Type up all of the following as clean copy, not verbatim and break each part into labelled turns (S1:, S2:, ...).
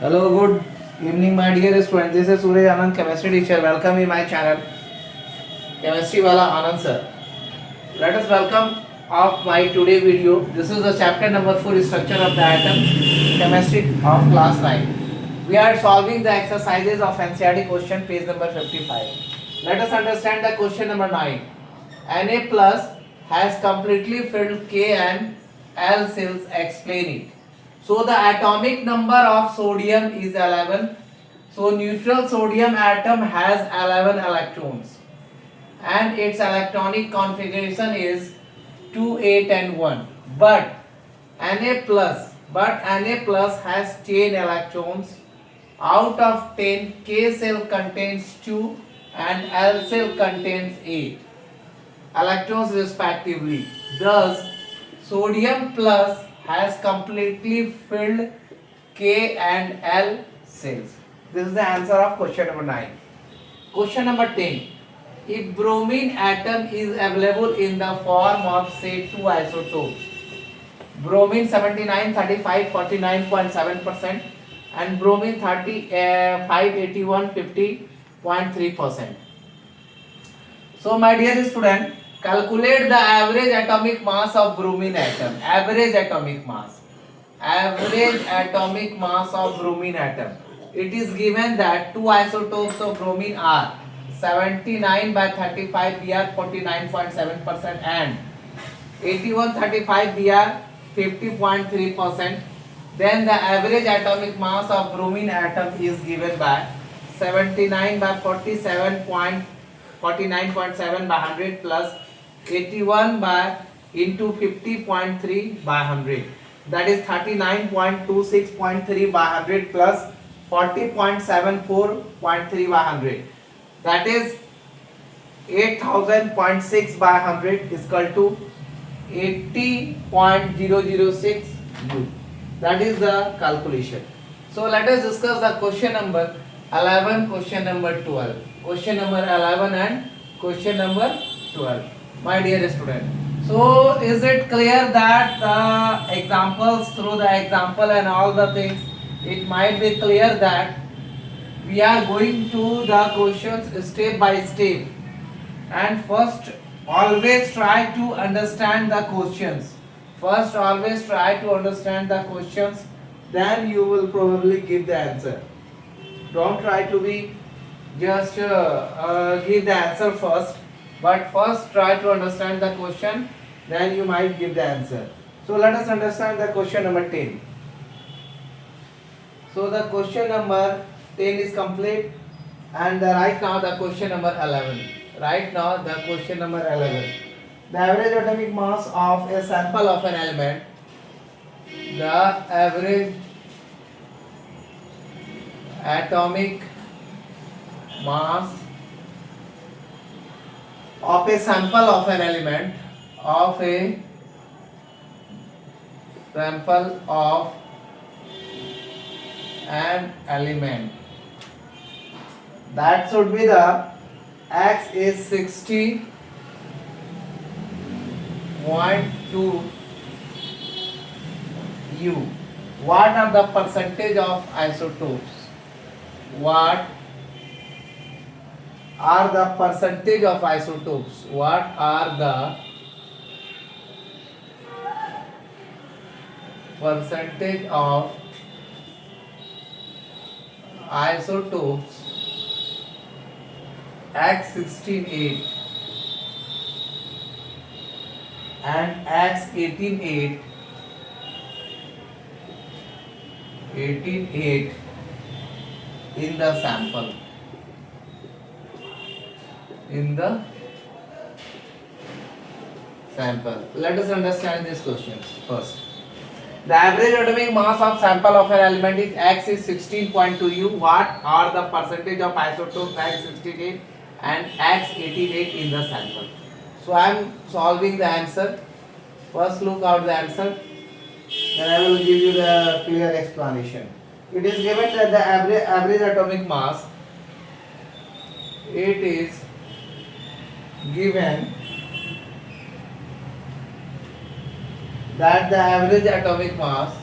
S1: Hello, good evening, my dear students. This is Suraj Anand, chemistry teacher. Welcome in my channel, Chemistry Wala Anand sir. Let us welcome of my today video. This is the chapter number 4, structure of the atom, chemistry of class 9. We are solving the exercises of NCERT question, page number 55. Let us understand the question number 9. Na plus has completely filled K and L cells. Explain it. So the atomic number of sodium is 11. So neutral sodium atom has 11 electrons and its electronic configuration is 2, 8 and 1. But Na plus has 10 electrons. Out of 10, K cell contains 2 and L cell contains 8 electrons respectively. Thus, sodium plus has completely filled K and L cells. This is the answer of question number 9. Question number 10. If bromine atom is available in the form of say two isotopes, bromine 79, 35, 49.7% and bromine 35, 81, 50.3%. So my dear student, calculate the average atomic mass of bromine atom. Average atomic mass. Average atomic mass of bromine atom. It is given that two isotopes of bromine are 79 by 35 Br 49.7% and 81 35 Br 50.3%. Then the average atomic mass of bromine atom is given by 79 by 49.7 by 100 plus 81 by into 50.3 by 100. That is 39.26.3 by 100 plus 40.74.3 by 100. That is 8000.6 by 100 is equal to 80.006 U. That is the calculation. So let us discuss the question number 11, question number 12. Question number 11 and question number 12. My dear student. So is it clear that the examples, through the example and all the things, it might be clear that we are going to the questions step by step. And first always try to understand the questions. First always try to understand the questions, then you will probably give the answer. Don't try to be just give the answer first, but first try to understand the question, then you might give the answer. So let us understand the question number 10. So the question number 10 is complete, and right now the question number 11. Right now the question number 11. The average atomic mass of a sample of an element. The average atomic mass of a sample of an element, of a sample of an element, that should be the X is 60.2 U. What are the percentage of isotopes? What are the percentage of isotopes? What are the percentage of isotopes X16.8 and X18.8 in the sample? In the sample. Let us understand these questions first. The average atomic mass of sample of an element is X is 16.2 U. What are the percentage of isotopes X68 and X88 in the sample? So I am solving the answer. First look out the answer, then I will give you the clear explanation. It is given that the average atomic mass, it is given that the average atomic mass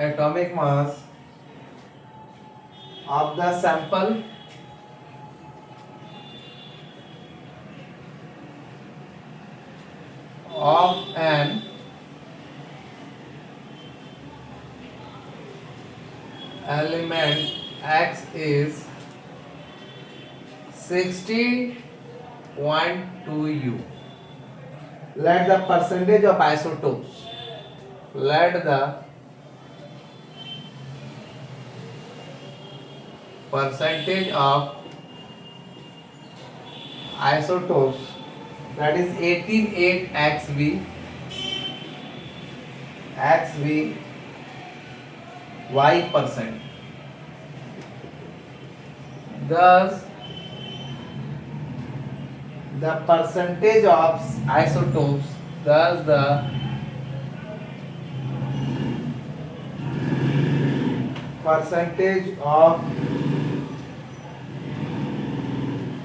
S1: atomic mass of the sample of an element X is 60.2 U. Let the percentage of isotopes. Let the percentage of isotopes, that is 18.8 XV Y percent. Thus, the percentage of isotopes, thus the percentage of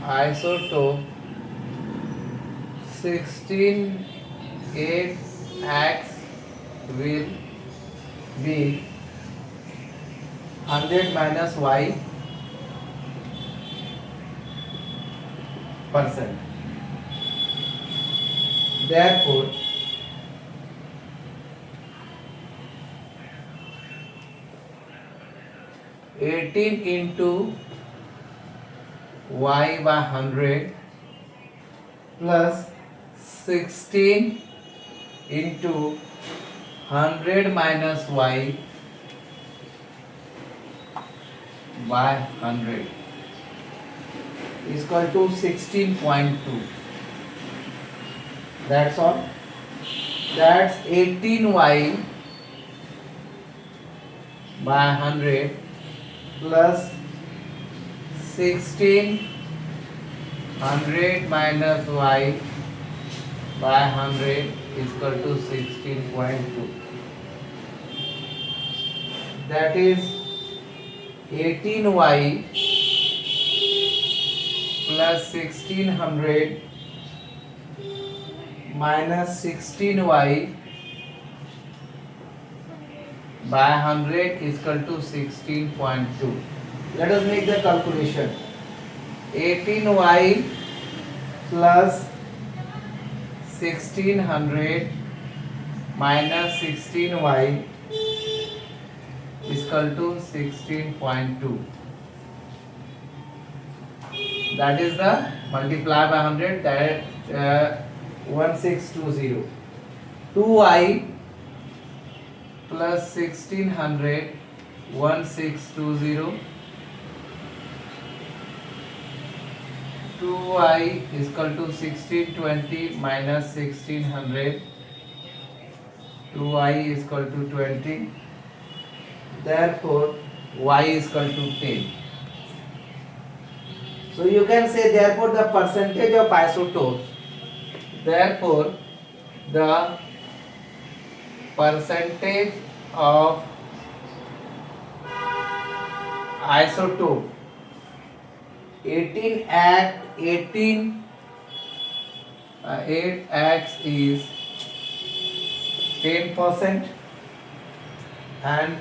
S1: isotope 16.8X will be 100 minus Y percent. Therefore, eighteen into Y by 100 plus 16 into 100 minus Y by 100 is equal to 16.2. That's all. That's 18Y by 100 plus 1600 minus Y by 100 is equal to 16.2. That is 18Y plus 1600 minus 16Y by 100 is equal to 16.2. Let us make the calculation. 18Y plus 1600 minus 16Y is equal to 16.2. That is the multiply by 100, that 1620. 2Y plus 1600 1620. 2Y is equal to 1620 minus 1600. 2Y is equal to 20. Therefore, Y is equal to 10. So you can say, therefore the percentage of isotopes, therefore the percentage of isotope 8x is 10%, and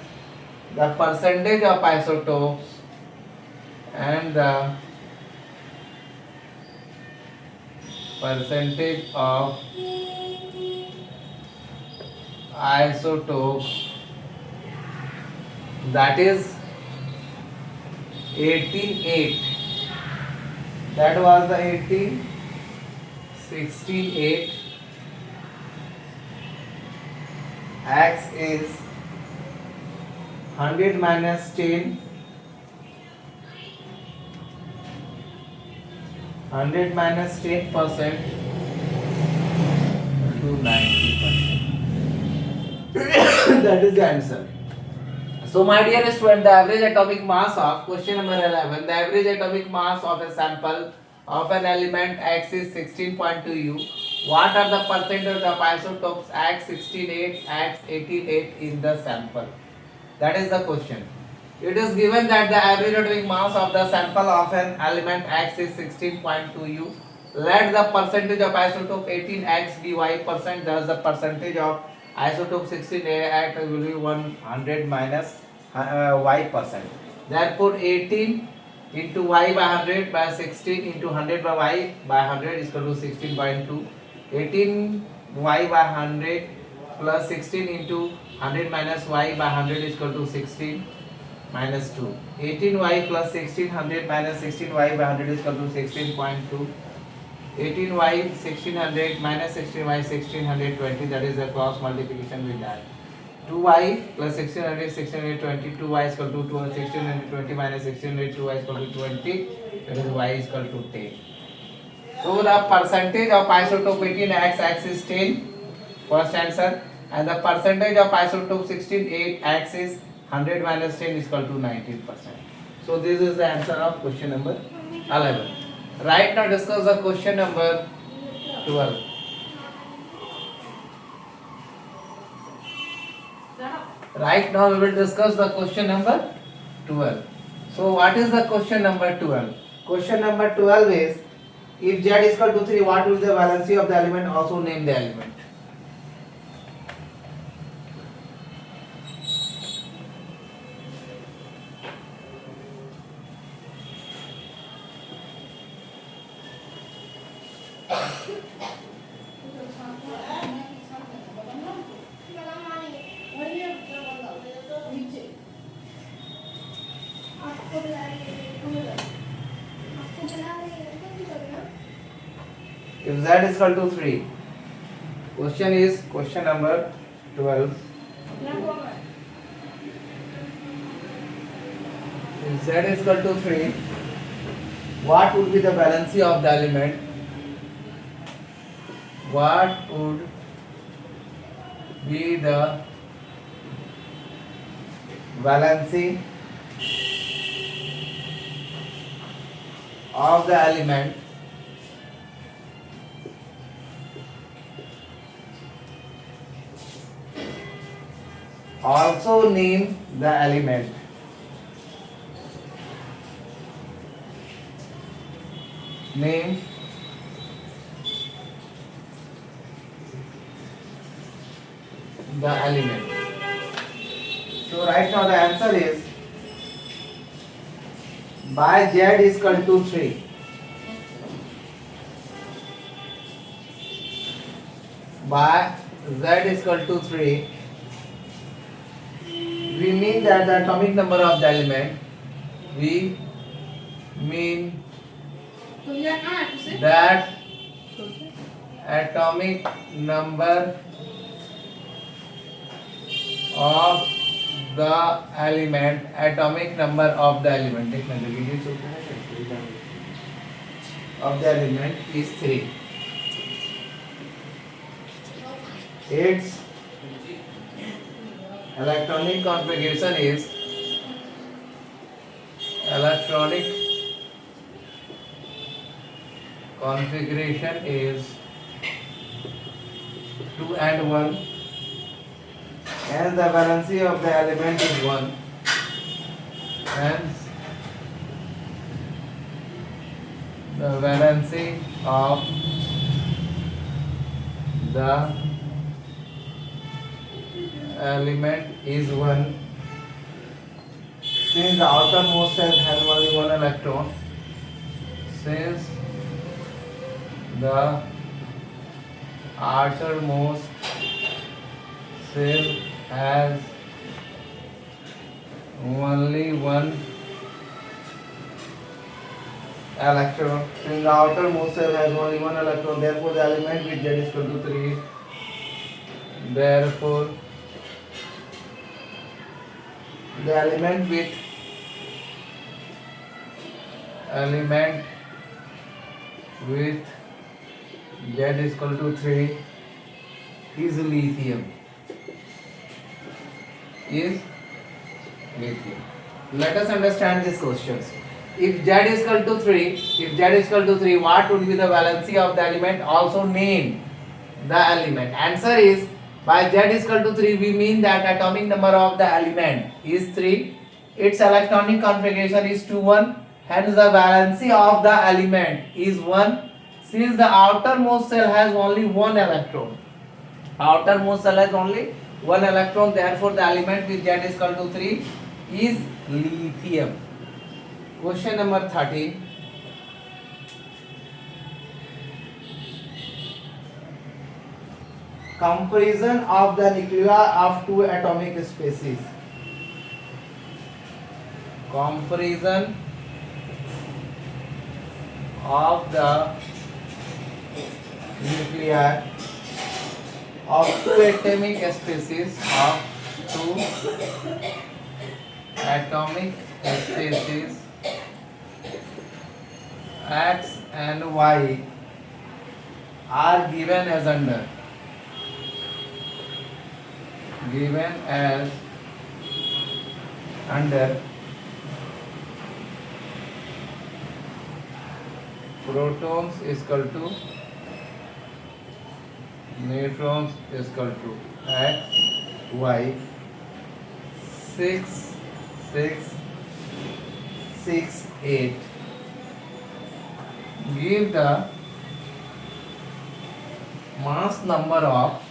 S1: the percentage of isotopes and the percentage of isotopes, that is 18.8. That was the 16.8. X is 100 minus 10. 100 minus 10% to 90%. That is the answer. So my dear student, the average atomic mass of question number 11, the average atomic mass of a sample of an element X is 16.2 U. What are the percentage of isotopes X 16.8, X 18.8 in the sample? That is the question. It is given that the average atomic mass of the sample of an element X is 16.2 U. Let the percentage of isotope 18X be Y percent, thus the percentage of Isotope 16 act will be 100 minus y%. Therefore 18 into y by 100 by 16 into 100 by y by 100 is equal to 16.2. 18 y by 100 plus 16 into 100 minus y by 100 is equal to 16 minus 2. 18y plus 1600 minus 16y by 100 is equal to 16.2. 18y 1600 minus 16y 1620, that is the cross multiplication with that. 2y plus 1600 1620, 2y is equal to 1620 minus 1600, 2y is equal to 20, that is y is equal to 10. So the percentage of isotope 18 x is 10, first answer, and the percentage of isotope 16 8 is 100 minus 10 is equal to 19%. So this is the answer of question number 11. Right now discuss the question number 12. Right now we will discuss the question number 12. So what is the question number 12? Question number 12 is, if Z is equal to 3, what will be the valency of the element? Also name the element. If Z is equal to 3, question is question number 12. If Z is equal to 3, what would be the valency of the element? What would be the valency of the element also name the element. Name the element. So right now the answer is, by Z is equal to 3. By Z is equal to 3, we mean that the atomic number of the element, we mean that atomic number of the element, of the element is 3. Its electronic configuration is 2 and 1, and the valency of the element is 1. Hence, the valency of the element is 1. Since the outermost cell has only one electron, since the outermost cell has only one electron, since the outermost cell has only one electron, therefore the element with Z is equal to 3. Therefore the element with Z is equal to 3 is lithium. Let us understand these questions. If Z is equal to 3, what would be the valency of the element? Also name the element. Answer is, by Z is equal to 3, we mean that atomic number of the element is 3. Its electronic configuration is 2 1. Hence the valency of the element is 1. Since the outermost cell has only one electron, outermost shell has only one electron, therefore the element with Z is equal to 3 is lithium. Question number 13. Comparison of the nuclei of two atomic species. Comparison of the nuclei of two atomic species X and Y are given as under protons is equal to neutrons is equal to X, Y, 6, 6, 6, 8. Give the mass number of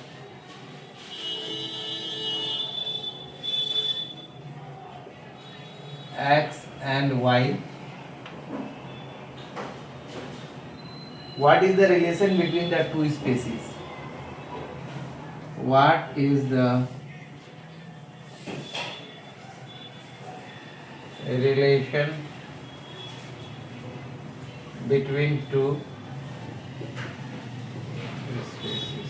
S1: X and Y. What is the relation between the two species? What is the relation between two species?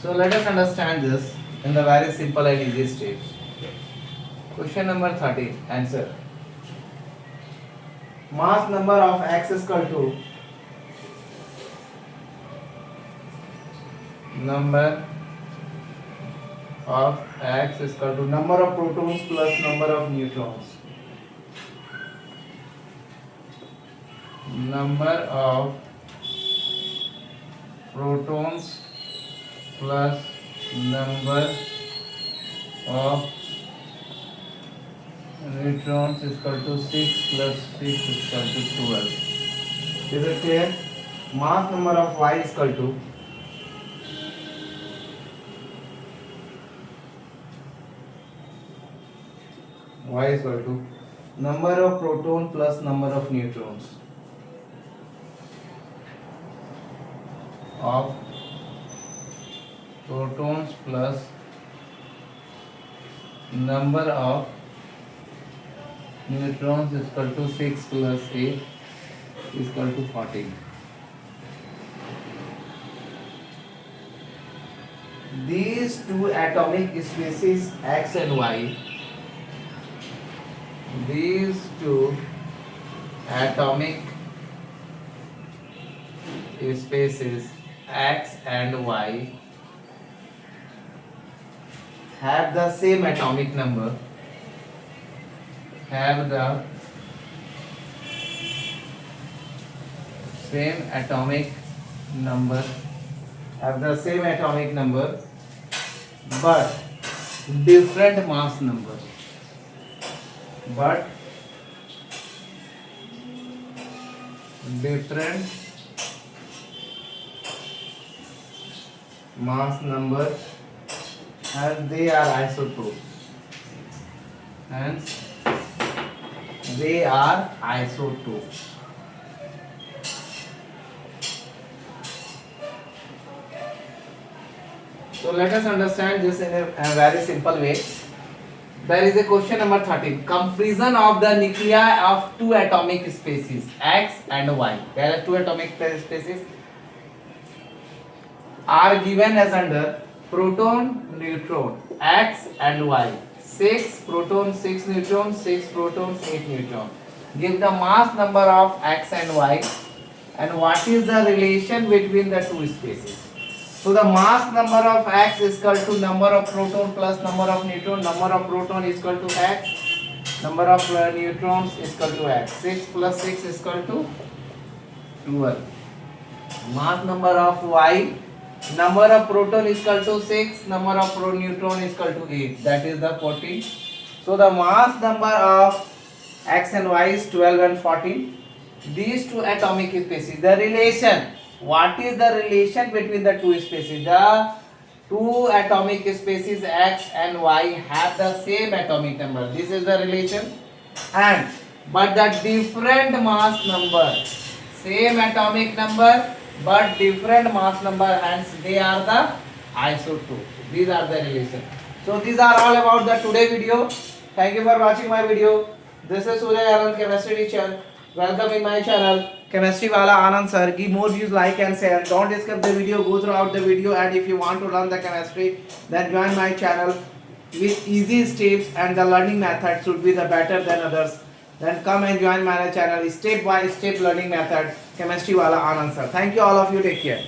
S1: So let us understand this in the very simple and easy steps. Question number 13. Answer. Mass number of X is equal to number of X is equal to number of protons plus number of neutrons. Number of protons plus number of neutrons is equal to 6 plus 6 is equal to 12. Is it clear? Mass number of Y is equal to number of proton plus number of neutrons of protons plus number of neutrons is equal to 6 plus 8 is equal to 14. These two atomic species X and Y, these two atomic species X and Y have the same atomic number, have the same atomic number, but different mass number. And they are isotopes. Hence, they are isotopes. So let us understand this in a very simple way. There is a question number 13. Comparison of the nuclei of two atomic species X and Y. There are two atomic species are given as under proton, neutron, X and Y. 6 protons, 6 neutrons, 6 protons, 8 neutrons. Give the mass number of X and Y and what is the relation between the two species. So the mass number of X is equal to number of proton plus number of neutron. Number of proton is equal to X. Number of neutrons is equal to X. 6 plus 6 is equal to 12. Mass number of Y, number of proton is equal to 6. Number of neutron is equal to 8. That is the 14. So the mass number of X and Y is 12 and 14. These two atomic species, the relation. What is the relation between the two species? The two atomic species X and Y have the same atomic number. This is the relation. And but the different mass number, same atomic number but different mass number, hence they are the isotopes. These are the relation. So these are all about the today video. Thank you for watching my video. This is Surya Anand, chemistry teacher. Welcome in my channel, Chemistry Wala Anand sir. Give more views, like and share. Don't skip the video, go throughout the video, and if you want to learn the chemistry, then join my channel with easy steps, and the learning method should be the better than others. Then come and join my channel, step by step learning method, Chemistry Wala Anand sir. Thank you all of you, take care.